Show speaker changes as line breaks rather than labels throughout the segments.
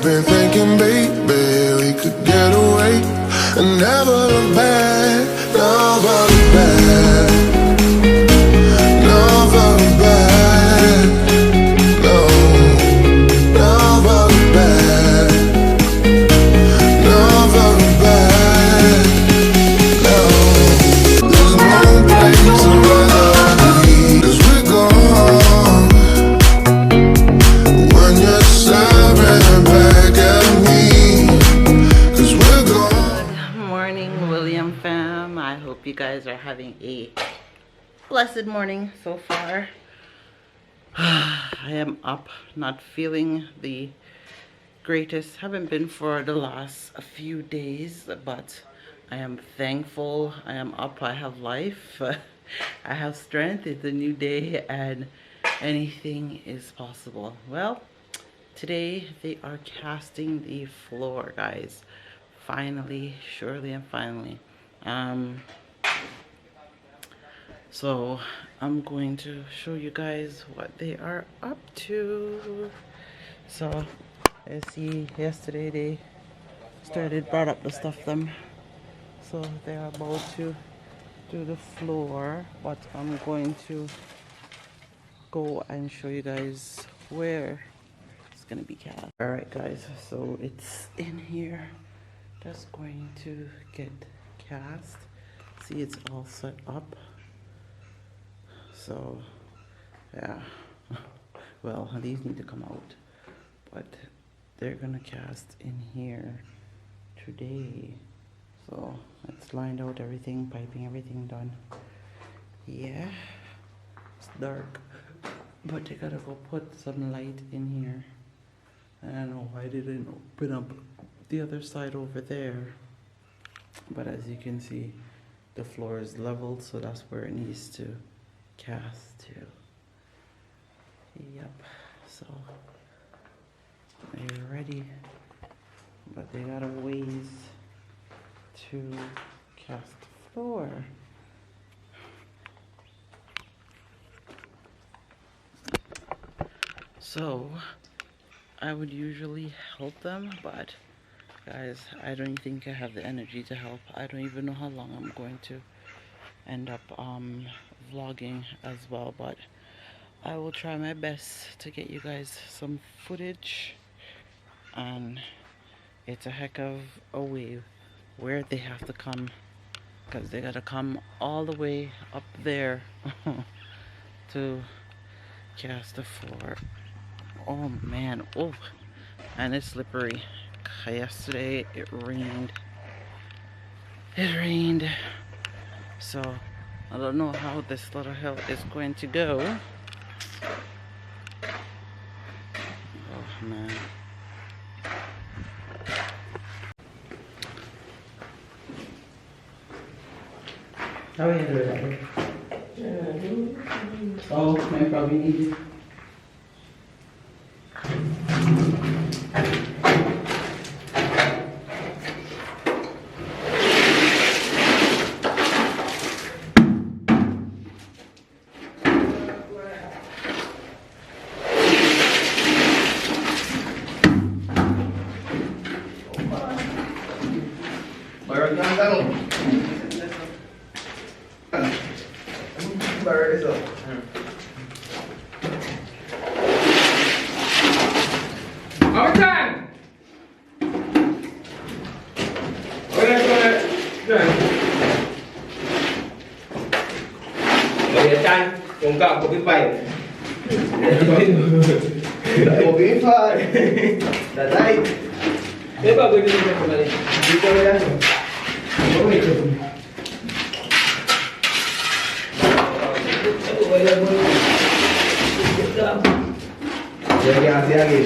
been thinking, baby, we could get away and never look back, never look back, never look back, no, never look back, never look back, no. There's no place I'd rather be, 'cause we're gone when you're staring back at me, 'cause we're gone.
Good morning, William fam. I hope you guys are having a blessed morning so far. I am up, not feeling the greatest. Haven't been for the last few days, but I am thankful. I am up. I have life. I have strength. It's a new day and anything is possible. Well, today they are casting the floor, guys. Finally, surely and finally. So I'm going to show you guys what they are up to. So I see yesterday they brought up the stuff them, so they're about to do the floor, but I'm going to go and show you guys where it's gonna be cast. All right, guys, so it's in here. That's going to get cast. See, it's all set up. So yeah, well, these need to come out, but they're gonna cast in here today. So it's lined out, everything, piping, everything done. Yeah, it's dark, but they gotta go put some light in here. I don't know why they didn't open up the other side over there, but as you can see, the floor is leveled, so that's where it needs to cast to. Yep, so they're ready, but they got a ways to cast the floor. So I would usually help them, but guys, I don't think I have the energy to help. I don't even know how long I'm going to end up vlogging as well, but I will try my best to get you guys some footage. And it's a heck of a way where they have to come, because they gotta come all the way up there to cast the floor. Oh man, oh, and it's slippery. Yesterday it rained, so I don't know how this little hill is going to go. Oh man. How are you doing? Oh, I probably need you.
Không có một cái bày
một cái pha là đây
thế bao nhiêu tiền này đi coi đây có mấy chục
ya lagi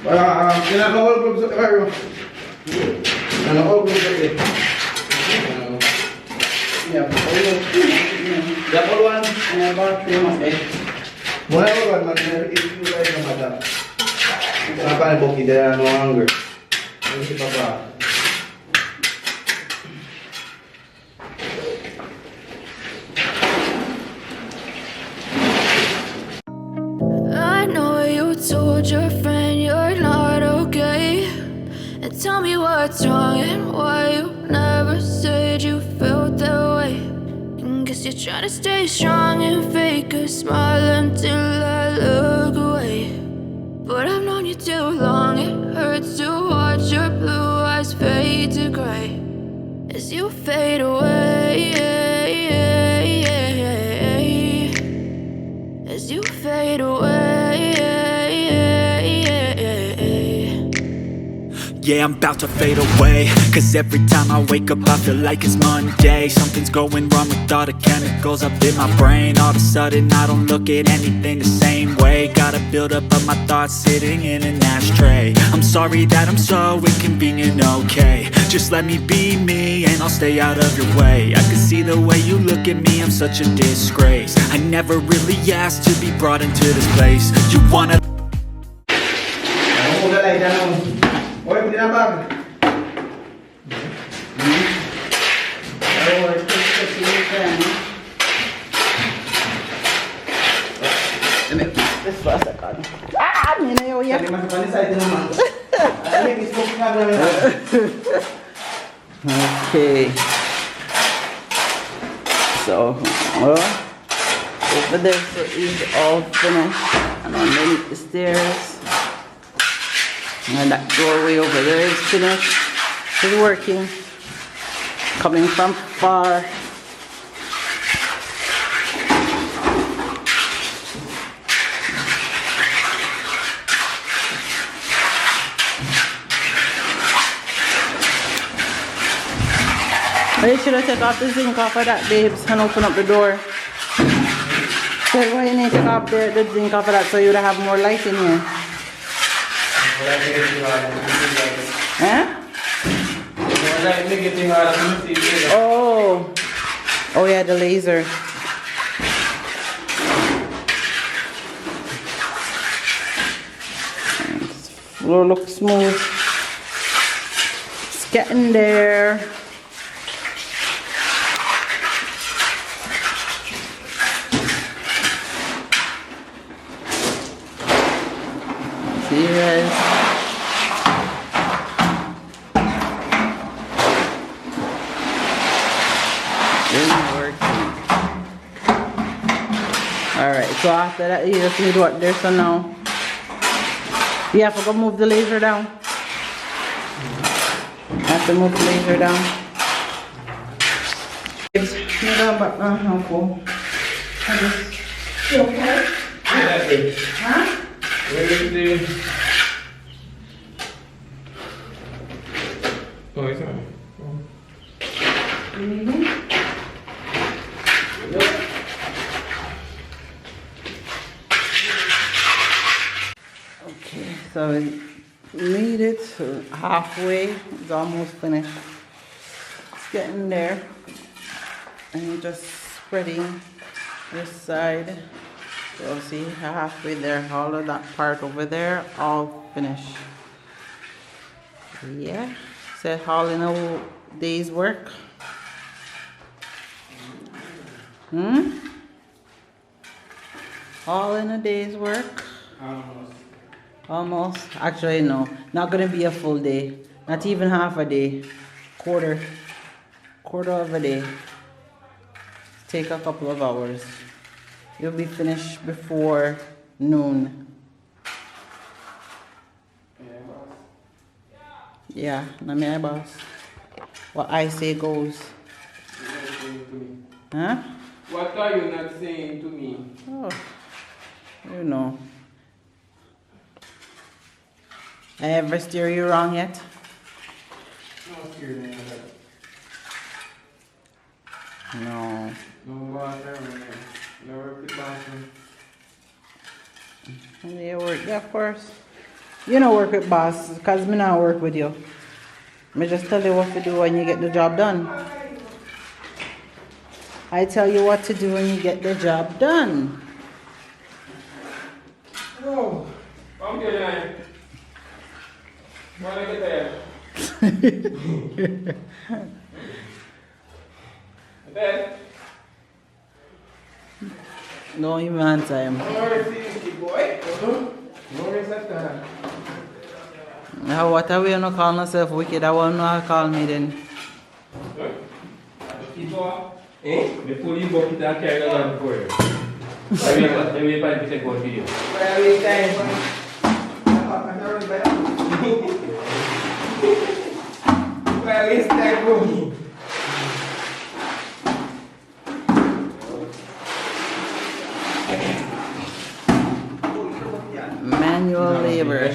Kailangan all groups sa karo. All groups sa karo. Yeah, all one. And about 3 months. Muna all one, man. If you guys know that. Kenapa nih boki dia no hunger? Ini papa.
I know you told your friend you're not okay, and tell me what's wrong and why you never said you felt that way. And guess you're trying to stay strong and fake a smile until I look away. But I've known you too long, it hurts to watch your blue eyes fade to gray as you fade away, as you fade away.
Yeah, I'm about to fade away, cause every time I wake up I feel like it's Monday. Something's going wrong with all the chemicals up in my brain. All of a sudden I don't look at anything the same way. Gotta build up of my thoughts sitting in an ashtray. I'm sorry that I'm so inconvenient, okay. Just let me be me and I'll stay out of your way. I can see the way you look at me, I'm such a disgrace. I never really asked to be brought into this place. You wanna
Oi, pedi na bag. Tadi masuk balik saya itu nama. Ini Facebook nggak ada.
Okay. So, over there so is all finished. And underneath the stairs. And that doorway over there is finished. It's working. Coming from far. You should have taken off the zinc off of that, babes, and open up the door. So why you need to take off the zinc off of that so you would have more light in here? Huh? Oh. Oh yeah, the laser. Floor looks smooth. It's getting there. See you guys. Alright, so after that you just need what there, so now you have to go move the laser down. You have to move the laser down. You okay? Huh?
Oh, it's not.
You need me? Okay, so we made it halfway. It's almost finished. It's getting there. And just spreading this side. So see, halfway there, all of that part over there, all finished. Yeah, so all in a day's work. All in a day's work. Almost. Actually, no. Not gonna be a full day. Not even half a day. Quarter of a day. Take a couple of hours. You'll be finished before noon. Yeah, not my boss. What I say goes. Huh?
What are you not saying to me?
Oh, you know. I ever steer you wrong yet?
No, seriously.
No.
No water, no work the bathroom.
Yeah, work, yeah, of course. You know work with boss, because me not work with you. Me just tell you what to do when you get the job done. I tell you what to do when you get the job done.
Oh, I'm good tonight. When I get there. Then,
No even answer him.
no worries, boy. No worries at all.
Now what are we gonna call myself wicked? I want to call me then.
Eh? Before you go, kita carry on for you. Then we find the second video. Well, it's that good.
Manual labor.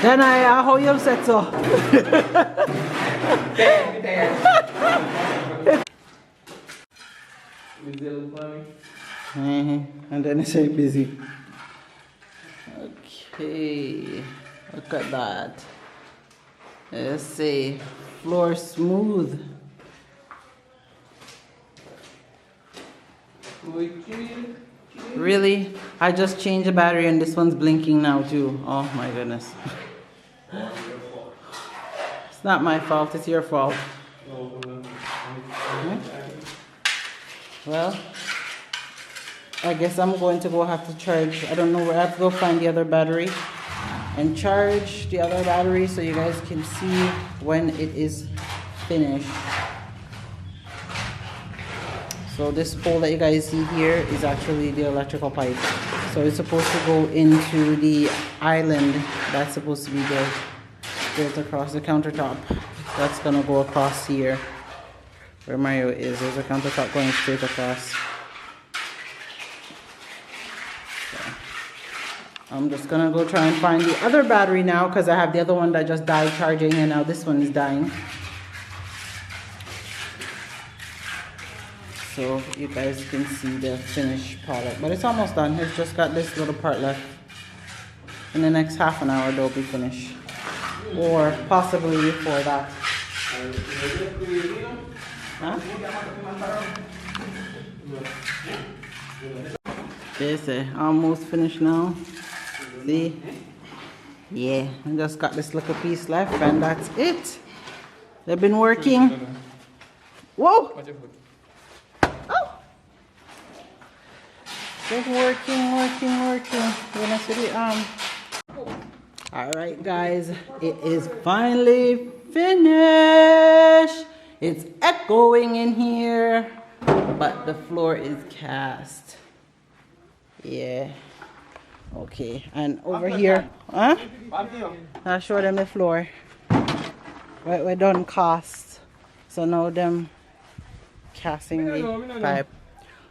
Then how you upset so? And then it's busy. Okay, look at that. Let's see, floor smooth. Really? I just changed the battery and this one's blinking now too. Oh my goodness. It's not my fault, it's your fault. Well, I guess I'm going to go have to charge. I don't know where I have to go find the other battery and charge the other battery so you guys can see when it is finished. So this pole that you guys see here is actually the electrical pipe. So it's supposed to go into the island that's supposed to be built across the countertop. That's gonna go across here where Mario is. There's a countertop going straight across. I'm just gonna go try and find the other battery now because I have the other one that just died charging and now this one is dying. So you guys can see the finished product. But it's almost done. It's just got this little part left. In the next half an hour they'll be finished. Or possibly before that. Huh? This is almost finished now. See? Yeah, I just got this little piece left and that's it. They've been working. Whoa! Oh! Just working. When I see the arm. Alright guys, it is finally finished. It's echoing in here, but the floor is cast. Yeah. Okay, and over here, huh? I'll show them the floor. We're done cast. So now them casting the pipe.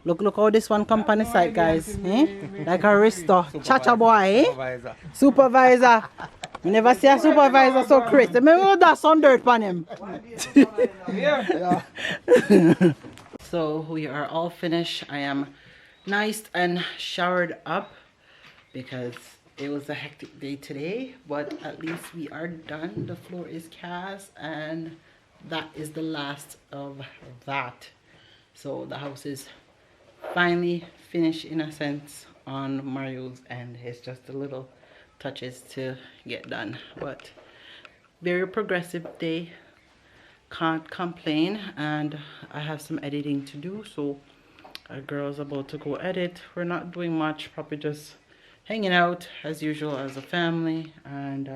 Look how this one come on the side, guys. Eh? Like a wrister. Cha-cha boy, eh? Supervisor. You never see a supervisor so crazy. Maybe that's some dirt on him. So we are all finished. I am nice and showered up because it was a hectic day today, but at least we are done. The floor is cast and that is the last of that. So the house is finally finished in a sense on Mario's end. It's just a little touches to get done, but very progressive day, can't complain. And I have some editing to do, so our girl's about to go edit. We're not doing much, probably just hanging out as usual as a family. And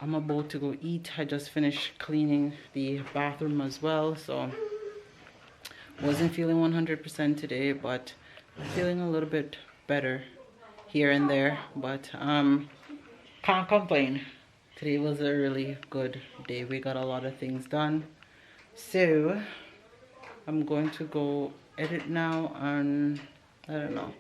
I'm about to go eat. I just finished cleaning the bathroom as well, so wasn't feeling 100% today, but feeling a little bit better here and there. But can't complain. Today was a really good day. We got a lot of things done. So I'm going to go edit now, and I don't know,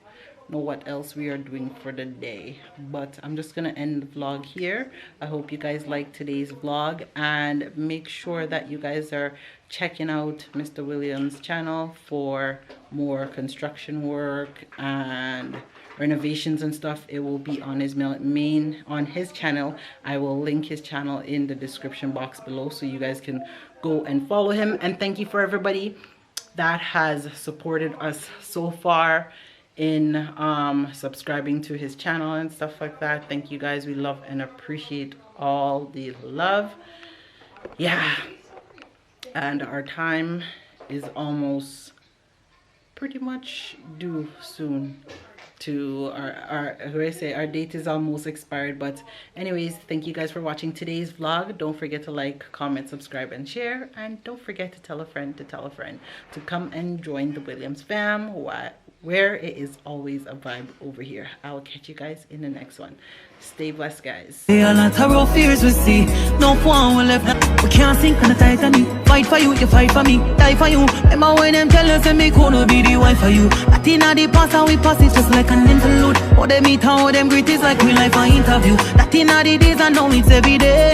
know what else we are doing for the day. But I'm just gonna end the vlog here. I hope you guys liked today's vlog, and make sure that you guys are checking out Mr. Williams' channel for more construction work and renovations and stuff. It will be on his on his channel. I will link his channel in the description box below, so you guys can go and follow him. And thank you for everybody that has supported us so far in subscribing to his channel and stuff like that. Thank you guys. We love and appreciate all the love. Yeah, and our time is almost pretty much due soon to our date is almost expired. But anyways, thank you guys for watching today's vlog. Don't forget to like, comment, subscribe, and share, and don't forget to tell a friend to come and join the Williams fam, where it is always a vibe over here. I'll catch you guys in the next one. Stay blessed, guys.
A lot of rough fears we see. No one will left. We can't sink on the Titanic. Fight for you, you fight for me. Die for you. Remember when them tell us that me could be the wife for you. That in the past and we pass it just like an interlude. How them meet and how them greet is like real life an interview. That in the days and now it's every day.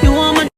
You want my